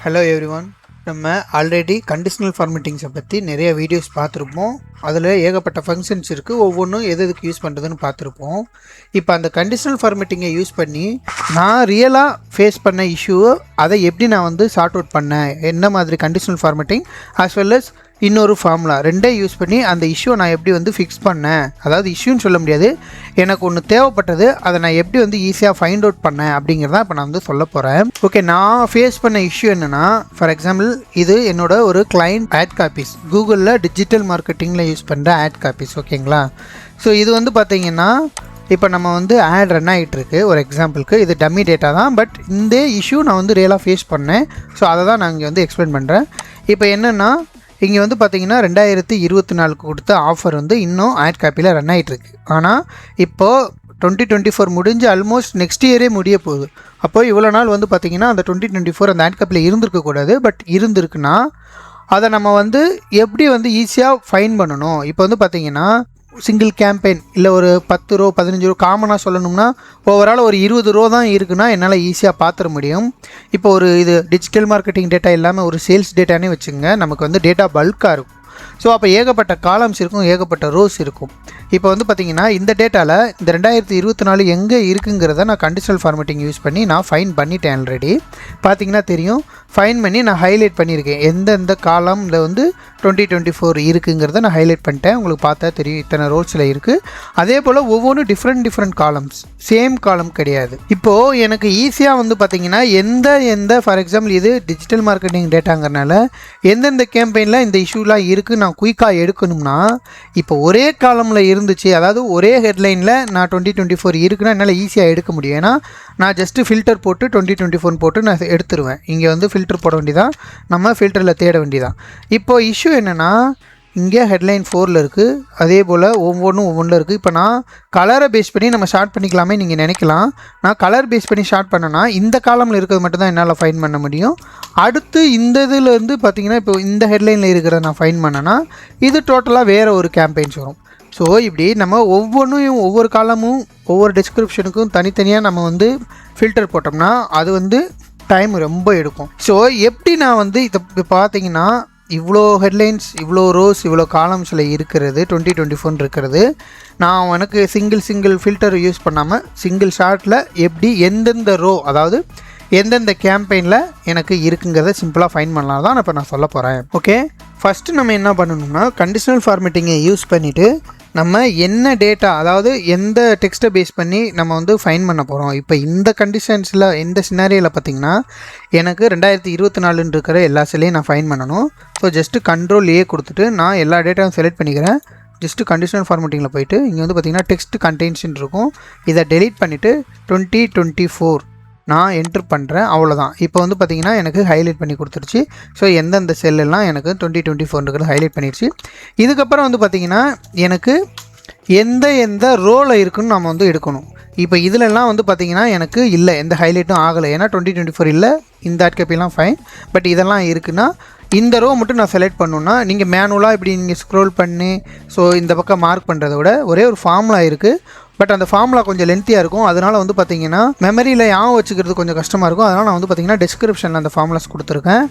Hello everyone. நம்ம already conditional ஃபார்மேட்டிங்ஸை பற்றி நிறைய வீடியோஸ் பார்த்துருப்போம். அதில் ஏகப்பட்ட ஃபங்க்ஷன்ஸ் இருக்குது. ஒவ்வொன்றும் எதுக்கு யூஸ் பண்ணுறதுன்னு பார்த்துருப்போம். இப்போ அந்த கண்டிஷனல் ஃபார்மேட்டிங்கை யூஸ் பண்ணி நான் ரியலாக ஃபேஸ் பண்ண இஷ்யூவை அதை எப்படி நான் சார்ட் அவுட் பண்ணேன், என்ன மாதிரி conditional formatting as well as இன்னொரு ஃபார்முலா ரெண்டே யூஸ் பண்ணி அந்த இஷ்யூவை நான் எப்படி ஃபிக்ஸ் பண்ணேன். அதாவது இஷ்யூன்னு சொல்ல முடியாது, எனக்கு ஒன்று தேவைப்பட்டது, அதை நான் எப்படி ஈஸியாக ஃபைண்ட் அவுட் பண்ணேன் அப்படிங்கிறத இப்போ நான் சொல்ல போகிறேன். ஓகே, நான் ஃபேஸ் பண்ண இஷ்யூ என்னென்னா, ஃபார் எக்ஸாம்பிள் இது என்னோட ஒரு கிளைண்ட் ஆட் காப்பீஸ், கூகுளில் டிஜிட்டல் மார்க்கெட்டிங்கில் யூஸ் பண்ணுற ஆட் காப்பீஸ். ஓகேங்களா? ஸோ இது பார்த்தீங்கன்னா இப்போ நம்ம ஆட் ரன் ஆகிட்டுருக்கு. ஒரு எக்ஸாம்பிளுக்கு இது டம்மி டேட்டா தான், பட் இந்த இஷ்யூ நான் ரியலாக ஃபேஸ் பண்ணேன். ஸோ அதை தான் நான் இங்கே எக்ஸ்பிளைன் பண்ணுறேன். இப்போ என்னென்னா, இங்கே பார்த்தீங்கன்னா 2024 கொடுத்த ஆஃபர் இன்னும் ஆட் காப்பியில் ரன் ஆகிட்டுருக்கு. ஆனால் இப்போது 2024 முடிஞ்சு ஆல்மோஸ்ட் நெக்ஸ்ட் இயரே முடிய போகுது. அப்போது இவ்வளோ நாள் பார்த்தீங்கன்னா அந்த 2024 அந்த ஆட் காப்பியில் இருந்திருக்கக்கூடாது. பட் இருந்திருக்குன்னா அதை நம்ம எப்படி ஈஸியாக ஃபைன் பண்ணணும். இப்போ பார்த்தீங்கன்னா சிங்கிள் கேம்பெயின் இல்லை ஒரு 10 ரோ 15 ரோ காமனாக சொல்லணும்னா ஓவரால் ஒரு 20 ரோ தான் இருக்குன்னா என்னால் ஈஸியாக பார்த்துட முடியும். இப்போ ஒரு இது டிஜிட்டல் மார்க்கெட்டிங் டேட்டா இல்லாமல் ஒரு சேல்ஸ் டேட்டானே வச்சுங்க, நமக்கு டேட்டா பல்காக இருக்கும். ஸோ அப்போ ஏகப்பட்ட காலம்ஸ் இருக்கும், ஏகப்பட்ட ரோஸ் இருக்கும். இப்போ பார்த்தீங்கன்னா இந்த டேட்டாவில் இந்த 2024 எங்கே இருக்குங்கிறத நான் கண்டிஷனல் ஃபார்மேட்டிங் யூஸ் பண்ணி நான் ஃபைன் பண்ணிட்டேன். ஆல்ரெடி பார்த்தீங்கன்னா தெரியும், ஃபைன் பண்ணி நான் ஹைலைட் பண்ணியிருக்கேன். எந்தெந்த காலமில் 2024 இருக்குங்கிறத நான் ஹைலைட் பண்ணிட்டேன். உங்களுக்கு பார்த்தா தெரியும் இத்தனை ரோல்ஸில் இருக்குது. அதே போல் ஒவ்வொன்றும் டிஃப்ரெண்ட் காலம்ஸ், சேம் காலம் கிடையாது. இப்போது எனக்கு ஈஸியாக பார்த்தீங்கன்னா எந்த ஃபார் எக்ஸாம்பிள் இது டிஜிட்டல் மார்க்கெட்டிங் டேட்டாங்கிறனால எந்தெந்த கேம்பெயினில் இந்த இஷ்யூலாம் இருக்குது நான் குயிக்காக எடுக்கணும்னா, இப்போ ஒரே காலமில் இருந்துச்சு, அதாவது ஒரே ஹெட்லைனில் நான் 2024 இருக்குன்னா என்னால் ஈஸியாக எடுக்க முடியும். ஏன்னா நான் ஜஸ்ட்டு ஃபில்டர் போட்டு 2024 போட்டு நான் எடுத்துருவேன். இங்கே ஃபில்டர் போட வேண்டியதான், நம்ம ஃபில்டரில் தேட வேண்டியதான். இப்போது இஷ்யூ என்னென்னா, இங்கே ஹெட்லைன் 4ல் இருக்குது, அதே போல் ஒவ்வொன்றில் இருக்குது. இப்போ நான் கலரை பேஸ் பண்ணி நம்ம ஷார்ட் பண்ணிக்கலாமே நீங்கள் நினைக்கலாம். நான் கலர் பேஸ் பண்ணி ஷார்ட் பண்ணேன்னா இந்த காலமில் இருக்கிறது மட்டும்தான் என்னால் ஃபைன் பண்ண முடியும். அடுத்து இந்த இதுலேருந்து பார்த்தீங்கன்னா இப்போ இந்த ஹெட்லைனில் இருக்கிறத நான் ஃபைன் பண்ணேன்னா இது டோட்டலாக வேறு ஒரு கேம்பெயின்ஸ் வரும். ஸோ இப்படி நம்ம ஒவ்வொன்றையும் ஒவ்வொரு காலமும் ஒவ்வொரு டிஸ்கிரிப்ஷனுக்கும் தனித்தனியாக நம்ம ஃபில்டர் போட்டோம்னா அது டைம் ரொம்ப எடுக்கும். ஸோ எப்படி நான் இதை பார்த்தீங்கன்னா இவ்வளோ ஹெட்லைன்ஸ், இவ்வளோ ரோஸ், இவ்வளோ காலம்ஸில் இருக்கிறது 2024 இருக்கிறது, நான் எனக்கு சிங்கிள் ஃபில்டர் யூஸ் பண்ணாமல் சிங்கிள் ஷார்ட்டில் எப்படி எந்தெந்த ரோ, அதாவது எந்தெந்த கேம்பெயினில் எனக்கு இருக்குங்கிறத சிம்பிளாக ஃபைன் பண்ணலாம் தான் இப்போ நான் சொல்ல போகிறேன். ஓகே, ஃபஸ்ட்டு நம்ம என்ன பண்ணணும்னா கண்டிஷனல் ஃபார்மேட்டிங்கை யூஸ் பண்ணிவிட்டு நம்ம என்ன டேட்டா, அதாவது எந்த டெக்ஸ்ட்டை பேஸ் பண்ணி நம்ம ஃபைன் பண்ண போகிறோம். இப்போ இந்த கண்டிஷன்ஸில் இந்த சினாரியில் பார்த்திங்கன்னா எனக்கு 2024 இருக்கிற எல்லா செல்லையும் நான் ஃபைன் பண்ணணும். ஸோ ஜஸ்ட்டு Ctrl+A கொடுத்துட்டு நான் எல்லா டேட்டாவும் செலக்ட் பண்ணிக்கிறேன். ஜஸ்ட்டு கண்டிஷனல் ஃபார்மேட்டிங்கில் போய்ட்டு இங்கே பார்த்திங்கன்னா டெக்ஸ்ட் கண்டெயின்ஸ்ன்னு இருக்கும், இதை டெலீட் பண்ணிவிட்டு 2024 நான் என்ட்ரு பண்ணுறேன். அவ்வளோதான். இப்போ பார்த்திங்கன்னா எனக்கு ஹைலைட் பண்ணி கொடுத்துருச்சு. ஸோ எந்தெந்த செல்லெல்லாம் எனக்கு 2024 ஹைலைட் பண்ணிடுச்சு. இதுக்கப்புறம் பார்த்திங்கன்னா எனக்கு எந்த ரோவில் இருக்குன்னு நம்ம எடுக்கணும். இப்போ இதிலெல்லாம் பார்த்திங்கன்னா எனக்கு இல்லை, எந்த ஹைலைட்டும் ஆகலை. ஏன்னா 2024 இல்லை, இந்த ஆட்கப்பிலாம் ஃபைன். பட் இதெல்லாம் இருக்குன்னா இந்த ரோ மட்டும் நான் செலக்ட் பண்ணணுன்னா நீங்கள் மேனுவலாக இப்படி நீங்கள் ஸ்க்ரோல் பண்ணி ஸோ இந்த பக்கம் மார்க் பண்ணுறத விட ஒரே ஒரு ஃபார்முலா இருக்குது. பட் அந்த ஃபார்முலா கொஞ்சம் லென்த்தியாக இருக்கும். அதனால் பார்த்தீங்கன்னா மெமரியில் ஞாபகம் வச்சுக்கிறது கொஞ்சம் கஷ்டமாக இருக்கும். அதனால் நான் பார்த்தீங்கன்னா டிஸ்கிரிப்ஷனில் அந்த ஃபார்முலாஸ் கொடுத்துருக்கேன்.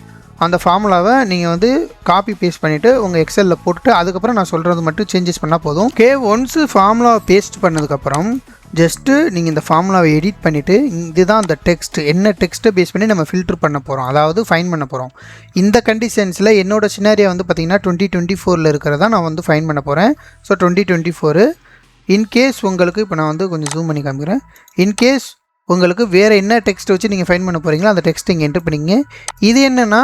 அந்த ஃபார்முலாவை நீங்கள் காப்பி பேஸ்ட் பண்ணிவிட்டு உங்கள் எக்ஸலில் போட்டுட்டு அதுக்கப்புறம் நான் சொல்கிறது மட்டும் சேஞ்சஸ் பண்ணால் போதும். ஒன்ஸு ஃபார்முலாவை பேஸ்ட் பண்ணதுக்கப்புறம் ஜஸ்ட்டு நீங்கள் இந்த ஃபார்முலாவை எடிட் பண்ணிவிட்டு இதுதான் அந்த டெக்ஸ்ட், என்ன டெக்ஸ்ட்டை பேஸ் பண்ணி நம்ம ஃபில்டர் பண்ண போகிறோம், அதாவது ஃபைன் பண்ண போகிறோம். இந்த கண்டிஷன்ஸில் என்னோடய சினாரியா பார்த்திங்கன்னா 2024 இருக்கிறதா நான் ஃபைன் பண்ண போகிறேன். ஸோ 2024 இன்கேஸ் உங்களுக்கு இப்போ நான் கொஞ்சம் ஜூம் பண்ணி காமிக்கிறேன். இன்கேஸ் உங்களுக்கு வேறு என்ன டெக்ஸ்ட் வச்சு நீங்கள் ஃபைன் பண்ண போகிறீங்களோ அந்த டெக்ஸ்ட் இங்கே என்ட்ரு பண்ணிங்க. இது என்னென்னா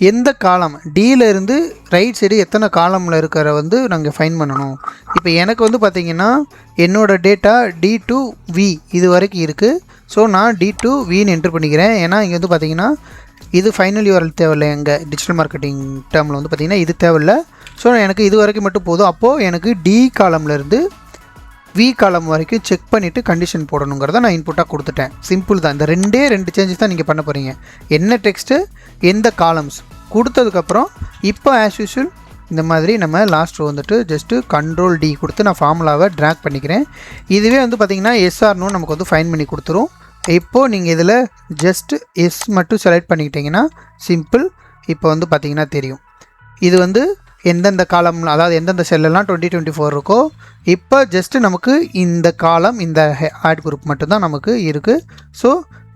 எந்த காலம் டியிலேருந்து ரைட் சைடு எத்தனை காலமில் இருக்கிற நாங்கள் ஃபைன் பண்ணணும். இப்போ எனக்கு பார்த்திங்கன்னா என்னோடய டேட்டா D to V இது வரைக்கும் இருக்குது. ஸோ நான் D to Vன்னு என்ட்ரு பண்ணிக்கிறேன். ஏன்னா இங்கே பார்த்திங்கன்னா இது ஃபைனல் URL தேவையில்லை. எங்கள் டிஜிட்டல் மார்க்கெட்டிங் டேர்மில் பார்த்திங்கன்னா இது தேவையில்லை. ஸோ எனக்கு இது வரைக்கும் மட்டும் போதும். அப்போது எனக்கு D காலம்லேருந்து V காலம் வரைக்கும் செக் பண்ணிவிட்டு கண்டிஷன் போடணுங்கிறத நான் இன்புட்டாக கொடுத்துட்டேன். சிம்பிள் தான். இந்த ரெண்டு சேஞ்சஸ் தான் நீங்கள் பண்ண போகிறீங்க. என்ன டெக்ஸ்ட்டு, எந்த காலம்ஸ் கொடுத்ததுக்கப்புறம் இப்போ ஆஸ் யூஷுவல் இந்த மாதிரி நம்ம லாஸ்ட் ரோ ஜஸ்ட்டு Ctrl+D கொடுத்து நான் ஃபார்முலாவை ட்ராக் பண்ணிக்கிறேன். இதுவே பார்த்திங்கன்னா SR நமக்கு ஃபைன் பண்ணி கொடுத்துரும். இப்போது நீங்கள் இதில் ஜஸ்ட் எஸ் மட்டும் செலக்ட் பண்ணிக்கிட்டிங்கன்னா சிம்பிள். இப்போ வந்து பார்த்திங்கன்னா தெரியும் இது வந்து எந்தெந்த காலம், அதாவது எந்தெந்த செல்லெல்லாம் 2024 இருக்கோ. இப்போ ஜஸ்ட்டு நமக்கு இந்த காலம், இந்த ஆட் குரூப் மட்டும்தான் நமக்கு இருக்குது. ஸோ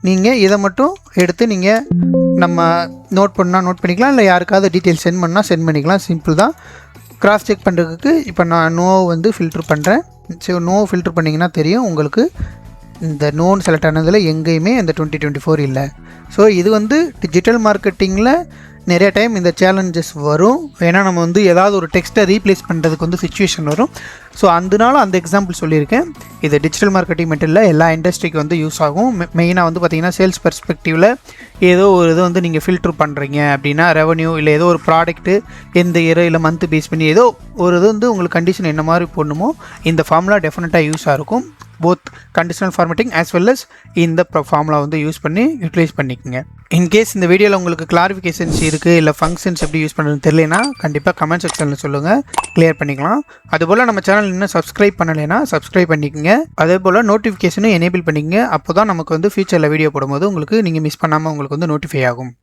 நீங்கள் இதை மட்டும் எடுத்து நீங்கள் நம்ம நோட் பண்ணிக்கலாம், இல்லை யாருக்காவது டீட்டெயில்ஸ் சென்ட் பண்ணால் சென்ட் பண்ணிக்கலாம். சிம்பிள் தான். கிராஸ் செக் பண்ணுறதுக்கு இப்போ நான் நோ வந்து ஃபில்ட்ரு பண்ணுறேன். ஸோ நோ ஃபில்ட்ரு பண்ணிங்கன்னா தெரியும் உங்களுக்கு இந்த நோன் செலக்ட் ஆனதில் எங்கேயுமே இந்த 2024 இல்லை. ஸோ இது வந்து டிஜிட்டல் மார்க்கெட்டிங்கில் நிறைய டைம் இந்த சேலஞ்சஸ் வரும். ஏன்னா நம்ம வந்து ஏதாவது ஒரு டெக்ஸ்ட்டை ரீப்ளேஸ் பண்ணுறதுக்கு வந்து சிச்சுவேஷன் வரும். ஸோ அதனால அந்த எக்ஸாம்பிள் சொல்லியிருக்கேன். இது டிஜிட்டல் மார்க்கெட்டிங் மட்டும் இல்லை, எல்லா இண்டஸ்ட்ரிக்கு வந்து யூஸ் ஆகும். மெயினாக வந்து பார்த்திங்கன்னா சேல்ஸ் பெர்ஸ்பெக்டிவில் ஏதோ ஒரு இது வந்து நீங்கள் ஃபில்ட்ரு பண்ணுறீங்க அப்படின்னா ரெவன்யூ, இல்லை ஏதோ ஒரு ப்ராடக்ட்டு எந்த இயர் இல்லை மந்த்து பேஸ் பண்ணி ஏதோ ஒரு இது வந்து உங்களுக்கு கண்டிஷன் என்ன மாதிரி போடணுமோ இந்த ஃபார்முலா டெஃபினட்டாக யூஸாக இருக்கும். Both conditional formatting as well as இந்த ஃபார்முலா வந்து யூஸ் பண்ணி யூட்டிலைஸ் பண்ணிக்கோங்க. இன்கேஸ் இந்த வீடியோவில் உங்களுக்கு கிளாரிஃபிகேஷன்ஸ் இருக்குது, இல்லை ஃபங்க்ஷன்ஸ் எப்படி யூஸ் பண்ணுறதுன்னு தெரியலனா கண்டிப்பாக கமெண்ட் செக்ஷனில் சொல்லுங்கள், கிளியர் பண்ணிக்கலாம். அதுபோல் நம்ம சேனல் இன்னும் சப்ஸ்கிரைப் பண்ணலைன்னா சப்ஸ்கிரைப் பண்ணிக்கோங்க. அதே போல் நோட்டிஃபிகேஷனும் எனேபிள் பண்ணிக்கங்க. அப்போ தான் நமக்கு வந்து ஃபியூச்சரில் வீடியோ போடும்போது உங்களுக்கு நீங்கள் மிஸ் பண்ணாமல் உங்களுக்கு வந்து நோட்டிஃபை ஆகும்.